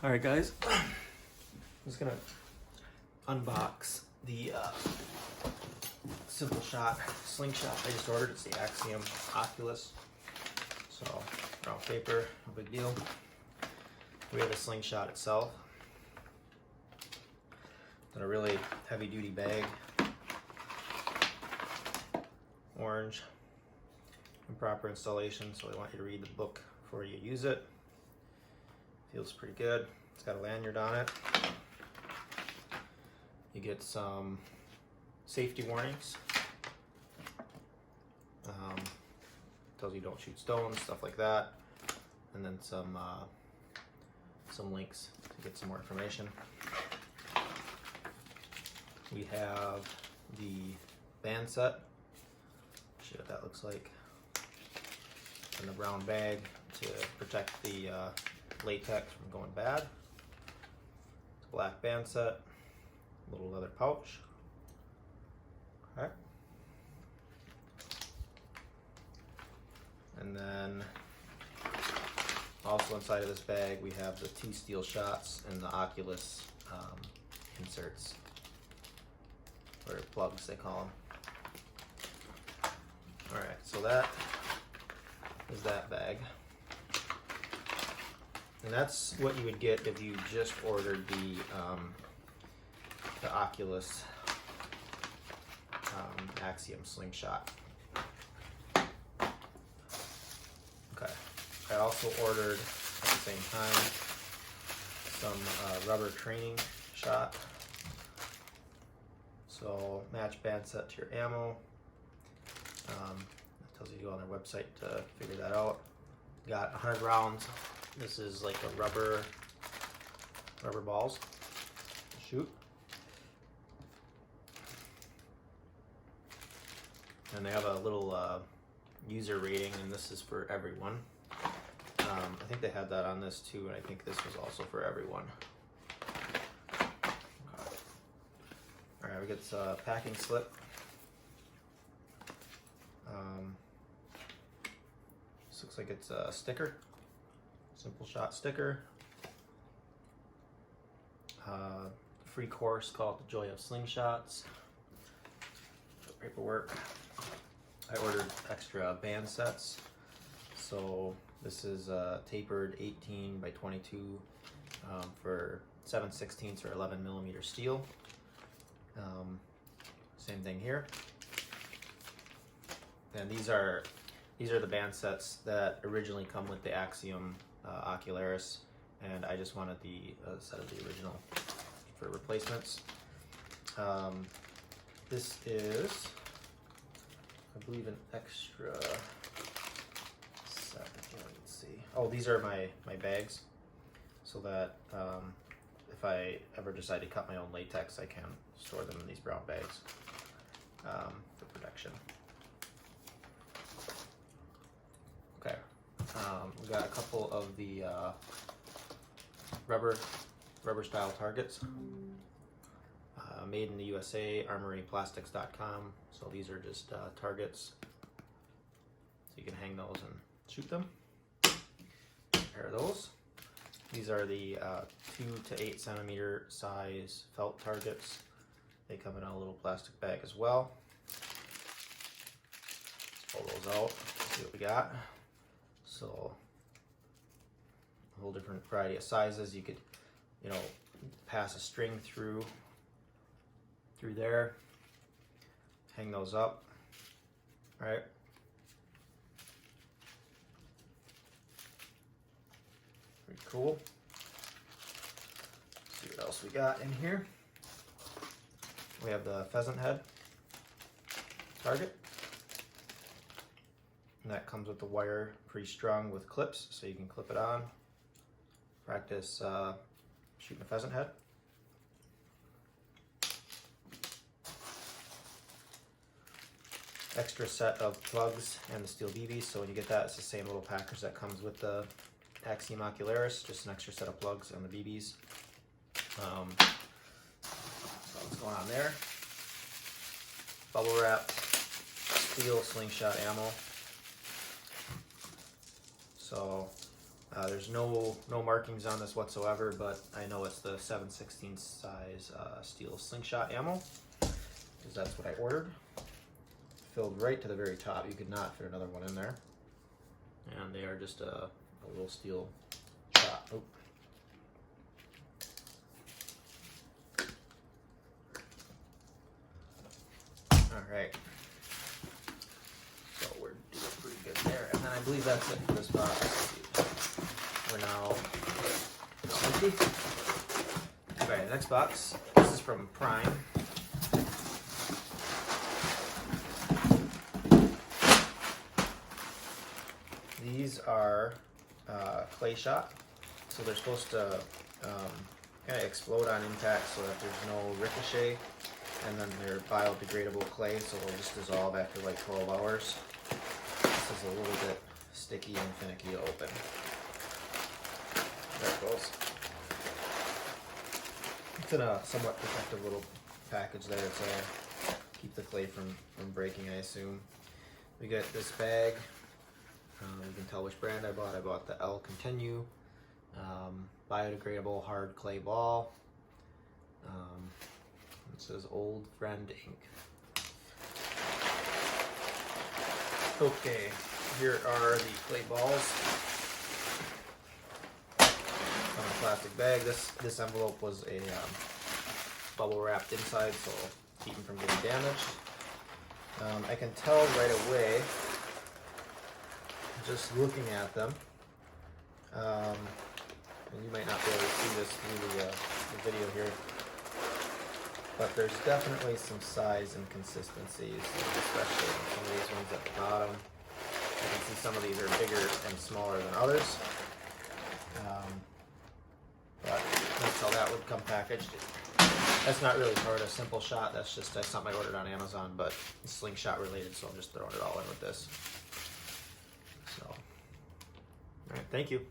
Alright guys, I'm just gonna unbox the Simple Shot slingshot I just ordered. It's the Axiom Ocularis. So, brown paper, no big deal. We have the slingshot itself. Then a really heavy duty bag. Orange. Improper installation, so they want you to read the book before you use it. Feels pretty good. It's got a lanyard on it. You get some safety warnings. Tells you don't shoot stones, stuff like that. And then some links to get some more information. We have the Bandset. Show you what that looks like. And the brown bag to protect the latex from going bad. It's a black Bandset, little leather pouch. Okay. And then also inside of this bag we have the 2 steel shots and the Oculus inserts, or plugs they call them. Alright, so that is that bag. And that's what you would get if you just ordered the Oculus Axiom slingshot. Okay. I also ordered at the same time some rubber training shot. So match Bandset to your ammo. It tells you to go on their website to figure that out. Got 100 rounds. This is like a rubber balls to shoot. And they have a little user rating, and this is for everyone. I think they had that on this too, and I think this was also for everyone. Alright, we get a packing slip. This looks like it's a sticker. Simple Shot sticker. Free course called The Joy of Slingshots. Paperwork. I ordered extra band sets. So this is tapered 18 by 22 for 7/16 or 11 millimeter steel. Same thing here. And these are the band sets that originally come with the Axiom Ocularis, and I just wanted the set of the original for replacements. This is, I believe, an extra set. Let's see. Oh, these are my bags, so that if I ever decide to cut my own latex, I can store them in these brown bags for protection. Okay, we got a couple of the rubber style targets. Made in the USA, armoryplastics.com. So these are just targets, so you can hang those and shoot them. A pair of those. These are the 2 to 8 centimeter size felt targets. They come in a little plastic bag as well. Let's pull those out, see what we got. So a whole different variety of sizes. You could, pass a string through there, hang those up, right? Pretty cool. Let's see what else we got in here. We have the pheasant head target. And that comes with the wire pre-strung with clips, so you can clip it on. Practice shooting a pheasant head. Extra set of plugs and the steel BBs, so when you get that, it's the same little package that comes with the Axiom Ocularis, just an extra set of plugs and the BBs. So what's going on there? Bubble wrap, steel slingshot ammo. So There's no markings on this whatsoever, but I know it's the 7/16 size steel slingshot ammo, because that's what I ordered. Filled right to the very top. You could not fit another one in there. And they are just a little steel shot. Oh. Alright. So we're doing pretty good there. And then I believe that's it for this box. We're now empty. Alright, next box. This is from Prime. These are clay shot, so they're supposed to kind of explode on impact so that there's no ricochet, and then they're biodegradable clay, so they'll just dissolve after like 12 hours. This is a little bit sticky and finicky to open. There it goes. It's in a somewhat protective little package there to keep the clay from breaking, I assume. We got this bag. You can tell which brand I bought. I bought the L Continue biodegradable hard clay ball. It says Old Friend Ink. Okay, here are the clay balls on a plastic bag. This envelope was a bubble wrapped inside, so keep them from getting damaged. I can tell right away, just looking at them, and you might not be able to see this through the video here, but there's definitely some size inconsistencies, especially in some of these ones at the bottom. I can see some of these are bigger and smaller than others, but that's how that would come packaged. That's not really part of Simple Shot, that's something I ordered on Amazon, but it's slingshot related, so I'm just throwing it all in with this. So, all right, thank you.